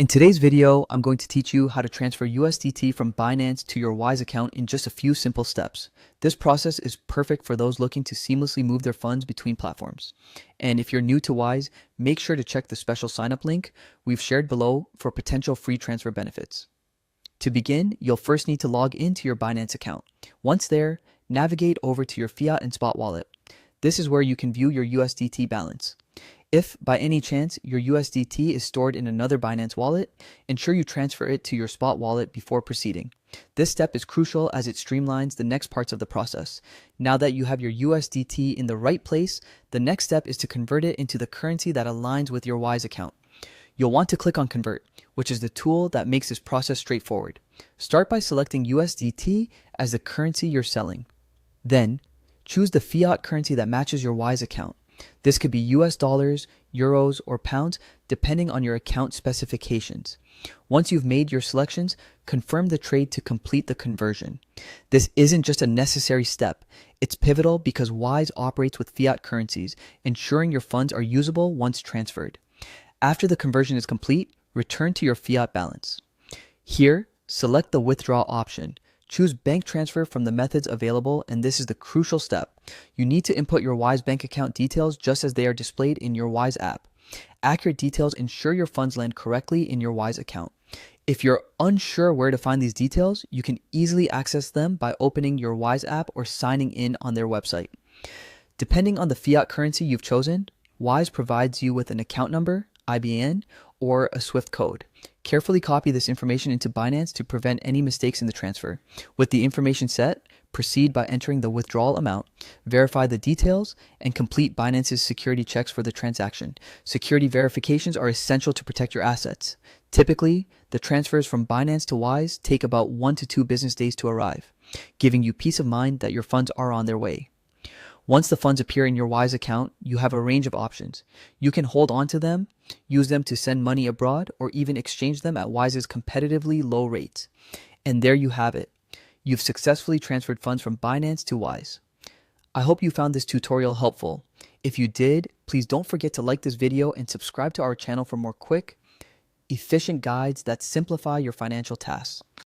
In today's video, I'm going to teach you how to transfer USDT from Binance to your Wise account in just a few simple steps. This process is perfect for those looking to seamlessly move their funds between platforms. And if you're new to Wise, make sure to check the special sign-up link we've shared below for potential free transfer benefits. To begin, you'll first need to log into your Binance account. Once there, navigate over to your fiat and spot wallet. This is where you can view your USDT balance. If, by any chance, your USDT is stored in another Binance wallet, ensure you transfer it to your spot wallet before proceeding. This step is crucial as it streamlines the next parts of the process. Now that you have your USDT in the right place, the next step is to convert it into the currency that aligns with your Wise account. You'll want to click on Convert, which is the tool that makes this process straightforward. Start by selecting USDT as the currency you're selling. Then, choose the fiat currency that matches your Wise account. This could be US dollars, euros, or pounds, depending on your account specifications. Once you've made your selections, confirm the trade to complete the conversion. This isn't just a necessary step. It's pivotal because Wise operates with fiat currencies, ensuring your funds are usable once transferred. After the conversion is complete, return to your fiat balance. Here, select the withdrawal option. Choose bank transfer from the methods available, and this is the crucial step. You need to input your Wise bank account details just as they are displayed in your Wise app. Accurate details ensure your funds land correctly in your Wise account. If you're unsure where to find these details, you can easily access them by opening your Wise app or signing in on their website. Depending on the fiat currency you've chosen, Wise provides you with an account number, IBAN, or a SWIFT code. Carefully copy this information into Binance to prevent any mistakes in the transfer. With the information set, proceed by entering the withdrawal amount, verify the details, and complete Binance's security checks for the transaction. Security verifications are essential to protect your assets. Typically, the transfers from Binance to Wise take about 1 to 2 business days to arrive, giving you peace of mind that your funds are on their way. Once the funds appear in your Wise account, you have a range of options. You can hold on to them, use them to send money abroad, or even exchange them at Wise's competitively low rates. And there you have it. You've successfully transferred funds from Binance to Wise. I hope you found this tutorial helpful. If you did, please don't forget to like this video and subscribe to our channel for more quick, efficient guides that simplify your financial tasks.